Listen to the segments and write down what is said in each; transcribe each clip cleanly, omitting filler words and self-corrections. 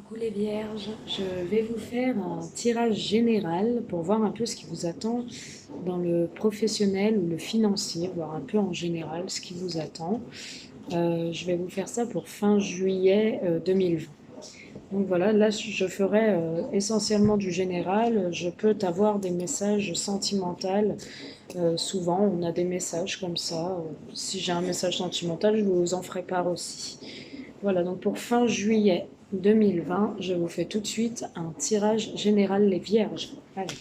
Coucou les vierges, je vais vous faire un tirage général pour voir un peu ce qui vous attend dans le professionnel ou le financier, voir un peu en général ce qui vous attend. Je vais vous faire ça pour fin juillet 2020. Donc voilà, là je ferai essentiellement du général. Je peux avoir des messages sentimentaux. Souvent on a des messages comme ça. Si j'ai un message sentimental, je vous en ferai part aussi. Voilà, donc pour fin juillet 2020, je vous fais tout de suite un tirage général les vierges. Allez.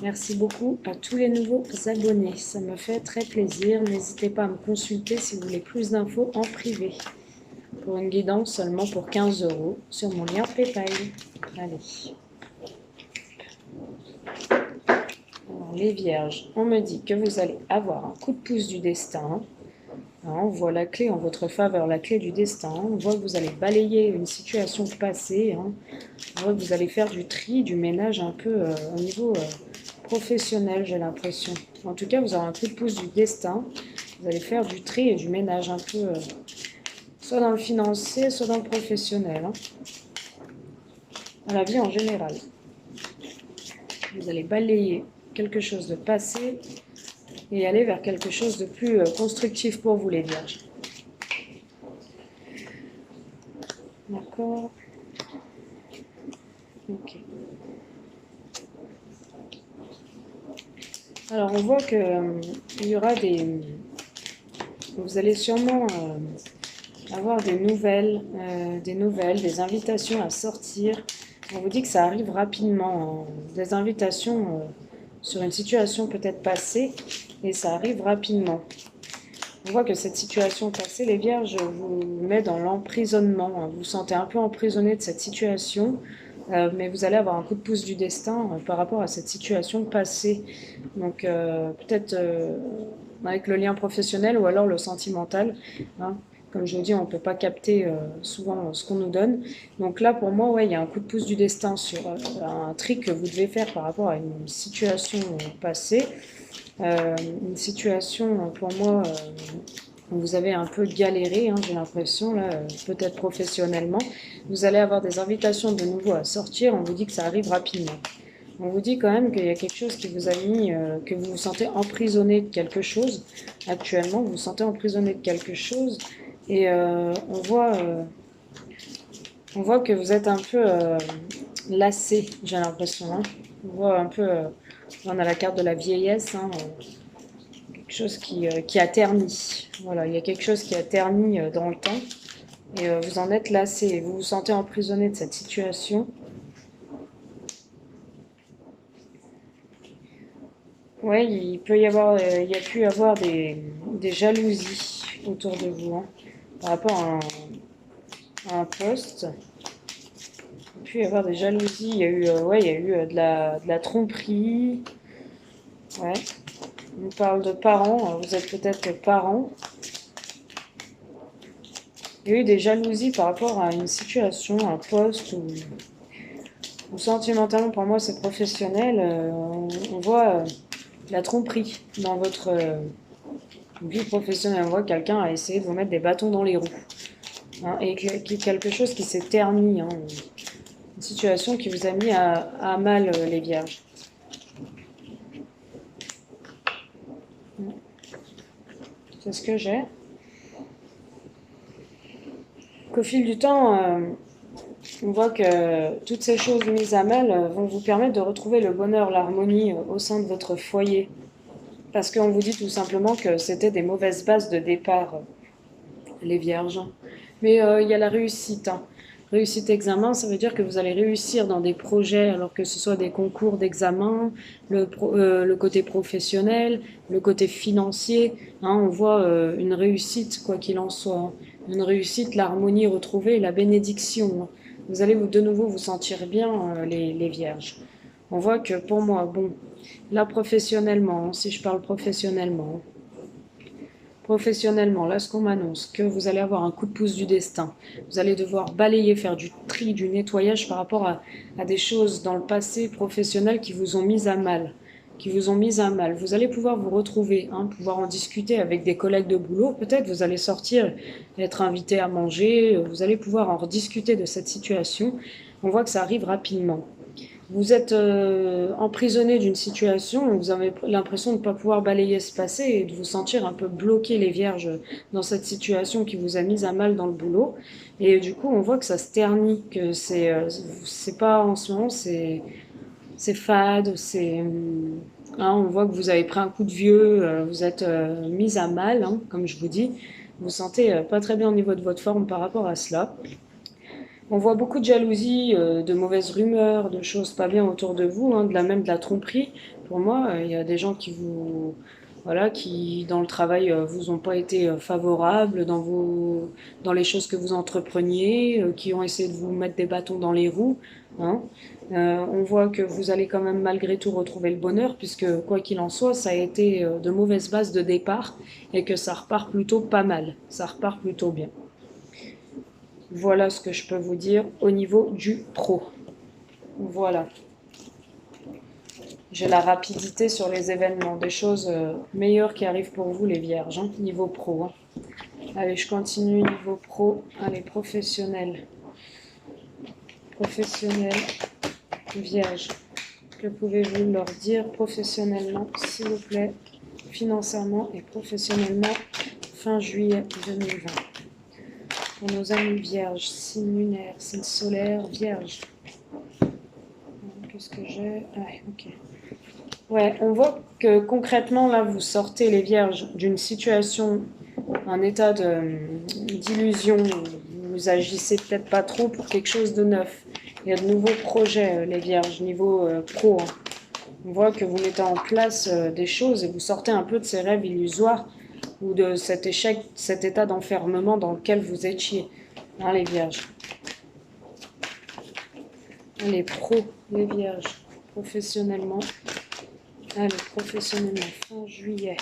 Merci beaucoup à tous les nouveaux abonnés, ça me fait très plaisir. N'hésitez pas à me consulter si vous voulez plus d'infos en privé. Pour une guidance seulement pour 15 € sur mon lien PayPal. Allez. Alors, les vierges, on me dit que vous allez avoir un coup de pouce du destin. On voit la clé en votre faveur, la clé du destin. On voit que vous allez balayer une situation passée. On voit que vous allez faire du tri, du ménage un peu au niveau professionnel, j'ai l'impression. En tout cas, vous aurez un coup de pouce du destin. Vous allez faire du tri et du ménage un peu, soit dans le financier, soit dans le professionnel. Dans la vie en général. Vous allez balayer quelque chose de passé et aller vers quelque chose de plus constructif pour vous, les vierges. D'accord. Ok. Alors, on voit que il y aura des... Vous allez sûrement avoir des nouvelles, des invitations à sortir. On vous dit que ça arrive rapidement. Des invitations sur une situation peut-être passée, et ça arrive rapidement. On voit que cette situation passée, les vierges, vous met dans l'emprisonnement. Vous vous sentez un peu emprisonné de cette situation, mais vous allez avoir un coup de pouce du destin par rapport à cette situation passée. Donc peut-être avec le lien professionnel ou alors le sentimental. Hein. Comme je vous dis, on ne peut pas capter souvent ce qu'on nous donne. Donc là, pour moi, ouais, il y a un coup de pouce du destin sur un trick que vous devez faire par rapport à une situation passée. Une situation, pour moi, où vous avez un peu galéré, hein, j'ai l'impression, là, peut-être professionnellement. Vous allez avoir des invitations de nouveau à sortir, on vous dit que ça arrive rapidement. On vous dit quand même qu'il y a quelque chose qui vous a mis, que vous vous sentez emprisonné de quelque chose. Actuellement, vous vous sentez emprisonné de quelque chose. Et on voit que vous êtes un peu lassé, j'ai l'impression. Hein. On voit un peu, on a la carte de la vieillesse, hein, quelque chose qui a terni. Voilà, il y a quelque chose qui a terni dans le temps. Et vous en êtes lassé, vous vous sentez emprisonné de cette situation. Oui, il peut y avoir, il y a pu y avoir des jalousies autour de vous, hein, par rapport à un poste. Il peut y avoir des jalousies. Il y a eu, ouais, il y a eu de la tromperie. Ouais. On parle de parents. Vous êtes peut-être parents. Il y a eu des jalousies par rapport à une situation, un poste ou sentimentalement, pour moi, c'est professionnel. On voit la tromperie dans votre vie professionnelle. On voit que quelqu'un a essayé de vous mettre des bâtons dans les roues. Hein, et quelque chose qui s'est terni. Hein, une situation qui vous a mis à mal les vierges. C'est ce que j'ai. Qu'au fil du temps, on voit que toutes ces choses mises à mal vont vous permettre de retrouver le bonheur, l'harmonie au sein de votre foyer. Parce qu'on vous dit tout simplement que c'était des mauvaises bases de départ, les vierges. Mais il y a la réussite. Hein. Réussite examen, ça veut dire que vous allez réussir dans des projets, alors que ce soit des concours d'examen, le côté professionnel, le côté financier. Hein, on voit une réussite, quoi qu'il en soit. Hein. Une réussite, l'harmonie retrouvée, la bénédiction. Hein. Vous allez de nouveau vous sentir bien, les vierges. On voit que pour moi, bon, là professionnellement, si je parle professionnellement, là ce qu'on m'annonce, que vous allez avoir un coup de pouce du destin, vous allez devoir balayer, faire du tri, du nettoyage par rapport à des choses dans le passé professionnel qui vous ont mis à mal. qui vous ont mis à mal. Vous allez pouvoir vous retrouver, hein, pouvoir en discuter avec des collègues de boulot. Peut-être vous allez sortir, être invité à manger, vous allez pouvoir en rediscuter de cette situation. On voit que ça arrive rapidement. Vous êtes emprisonné d'une situation où vous avez l'impression de ne pas pouvoir balayer ce passé et de vous sentir un peu bloqué, les vierges, dans cette situation qui vous a mis à mal dans le boulot. Et du coup, on voit que ça se ternit, que c'est pas en ce moment, c'est fade, hein, on voit que vous avez pris un coup de vieux, vous êtes mis à mal, hein, comme je vous dis. Vous vous sentez pas très bien au niveau de votre forme par rapport à cela. On voit beaucoup de jalousie, de mauvaises rumeurs, de choses pas bien autour de vous, hein, même de la tromperie. Pour moi, il y a des gens qui vous, voilà, qui dans le travail vous ont pas été favorables dans les choses que vous entrepreniez, qui ont essayé de vous mettre des bâtons dans les roues, hein. On voit que vous allez quand même malgré tout retrouver le bonheur, puisque quoi qu'il en soit, ça a été de mauvaises bases de départ et que ça repart plutôt pas mal, ça repart plutôt bien. Voilà ce que je peux vous dire au niveau du pro. Voilà. J'ai la rapidité sur les événements, des choses meilleures qui arrivent pour vous les vierges, hein, niveau pro. Hein. Allez, je continue niveau pro. Allez, professionnel. Professionnel, vierge. Que pouvez-vous leur dire professionnellement, s'il vous plaît, financièrement et professionnellement, fin juillet 2020. Pour nos amis vierges, signe lunaire, signe solaire, vierge. Qu'est-ce que j'ai? Ouais, ok. Ouais, on voit que concrètement, là, vous sortez les vierges d'une situation, un état d'illusion. Vous agissez peut-être pas trop pour quelque chose de neuf. Il y a de nouveaux projets, les vierges, niveau pro. Hein. On voit que vous mettez en place des choses et vous sortez un peu de ces rêves illusoires ou de cet échec, cet état d'enfermement dans lequel vous étiez, hein, les vierges. Les pros, les vierges, professionnellement. Allez, professionnellement, fin juillet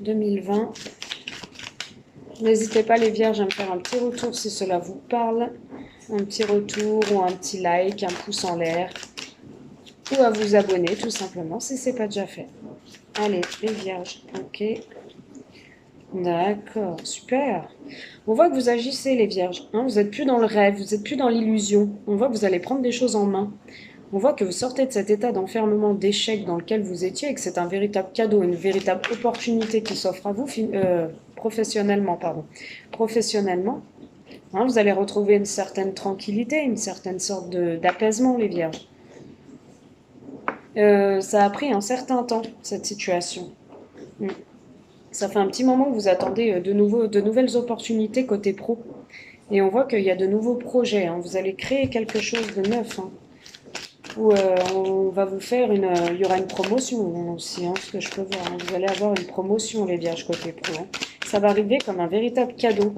2020. N'hésitez pas les vierges à me faire un petit retour si cela vous parle. Un petit retour ou un petit like, un pouce en l'air. Ou à vous abonner tout simplement si ce n'est pas déjà fait. Allez, les vierges, ok. D'accord, super. On voit que vous agissez les vierges. Hein, vous n'êtes plus dans le rêve, vous n'êtes plus dans l'illusion. On voit que vous allez prendre des choses en main. On voit que vous sortez de cet état d'enfermement, d'échec dans lequel vous étiez et que c'est un véritable cadeau, une véritable opportunité qui s'offre à vous professionnellement. Professionnellement, hein, vous allez retrouver une certaine tranquillité, une certaine sorte d'apaisement, les vierges. Ça a pris un certain temps, cette situation. Ça fait un petit moment que vous attendez de nouvelles opportunités côté pro. Et on voit qu'il y a de nouveaux projets. Hein. Vous allez créer quelque chose de neuf. Hein. Où on va vous faire il y aura une promotion aussi, hein, ce que je peux voir. Hein. Vous allez avoir une promotion, les vierges, côté pro. Hein. Ça va arriver comme un véritable cadeau.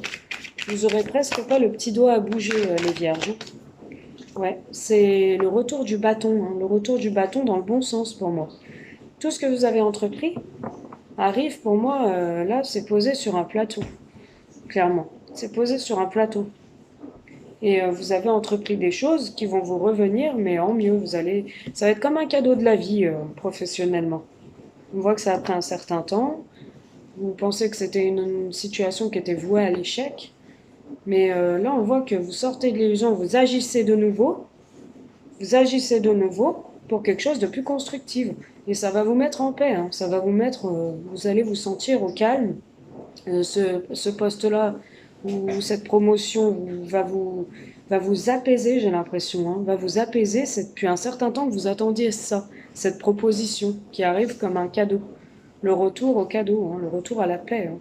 Vous aurez presque pas le petit doigt à bouger, les vierges. Hein. Ouais, c'est le retour du bâton. Hein, le retour du bâton dans le bon sens pour moi. Tout ce que vous avez entrepris arrive pour moi, là, c'est posé sur un plateau. Clairement. C'est posé sur un plateau. Et vous avez entrepris des choses qui vont vous revenir, mais en mieux. Ça va être comme un cadeau de la vie professionnellement. On voit que ça a pris un certain temps. Vous pensez que c'était une situation qui était vouée à l'échec. Mais là, on voit que vous sortez de l'illusion, vous agissez de nouveau. Vous agissez de nouveau pour quelque chose de plus constructif. Et ça va vous mettre en paix. Hein. Ça va vous mettre, vous allez vous sentir au calme. Ce poste-là, ou cette promotion va vous apaiser, j'ai l'impression, hein, va vous apaiser. C'est depuis un certain temps que vous attendiez ça, cette proposition qui arrive comme un cadeau. Le retour au cadeau, hein, le retour à la paix. Hein.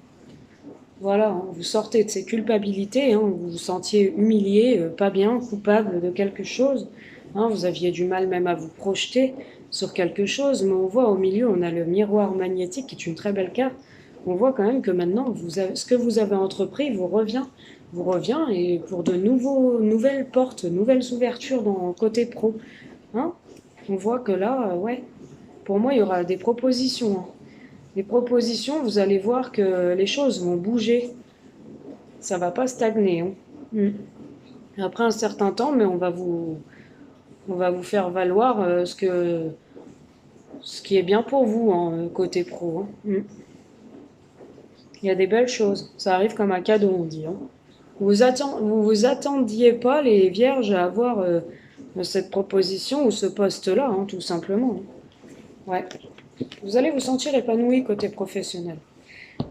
Voilà, hein, vous sortez de ces culpabilités, hein, vous vous sentiez humilié, pas bien, coupable de quelque chose. Hein, vous aviez du mal même à vous projeter sur quelque chose, mais on voit au milieu, on a le miroir magnétique qui est une très belle carte. On voit quand même que maintenant, ce que vous avez entrepris vous revient et pour de nouvelles portes, nouvelles ouvertures dans le côté pro. Hein, on voit que là, ouais, pour moi, il y aura des propositions. Hein. Des propositions, vous allez voir que les choses vont bouger. Ça va pas stagner. Hein. Après un certain temps, mais on va vous On va vous faire valoir ce qui est bien pour vous, hein, côté pro. Hein. Il y a des belles choses. Ça arrive comme un cadeau, on dit. Hein. Vous vous attendiez pas, les vierges, à avoir cette proposition ou ce poste-là, hein, tout simplement. Hein. Ouais. Vous allez vous sentir épanoui côté professionnel.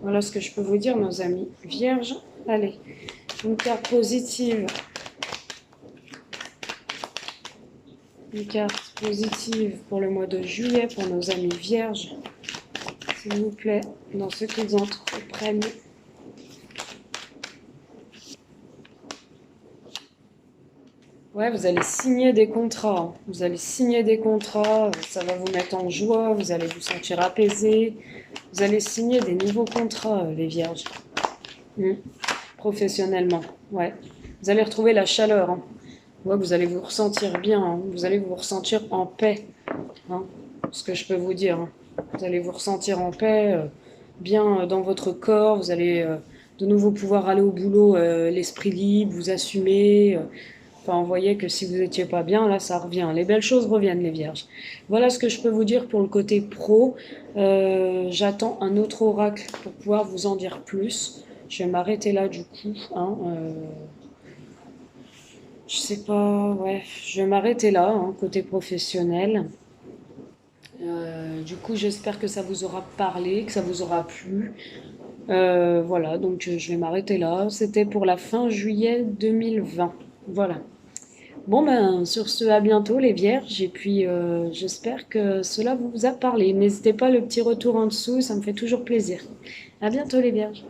Voilà ce que je peux vous dire, nos amis vierges. Allez, une carte positive. Une carte positive pour le mois de juillet pour nos amis vierges. S'il vous plaît, dans ceux qui entreprennent. Ouais, vous allez signer des contrats. Vous allez signer des contrats, ça va vous mettre en joie, vous allez vous sentir apaisé. Vous allez signer des nouveaux contrats, les vierges. Professionnellement, ouais. Vous allez retrouver la chaleur. Hein. Ouais, vous allez vous ressentir bien, hein. Vous allez vous ressentir en paix. Hein. Ce que je peux vous dire. Hein. Vous allez vous ressentir en paix, bien dans votre corps. Vous allez de nouveau pouvoir aller au boulot, l'esprit libre, vous assumer. Enfin, vous voyez que si vous n'étiez pas bien, là, ça revient. Les belles choses reviennent, les vierges. Voilà ce que je peux vous dire pour le côté pro. J'attends un autre oracle pour pouvoir vous en dire plus. Je vais m'arrêter là, du coup. Hein, je sais pas, ouais. Je vais m'arrêter là, hein, côté professionnel. Du coup, j'espère que ça vous aura parlé, que ça vous aura plu. Voilà, donc je vais m'arrêter là. C'était pour la fin juillet 2020. Voilà. Bon ben sur ce, à bientôt les vierges et puis j'espère que cela vous a parlé. N'hésitez pas le petit retour en dessous, ça me fait toujours plaisir. À bientôt les vierges.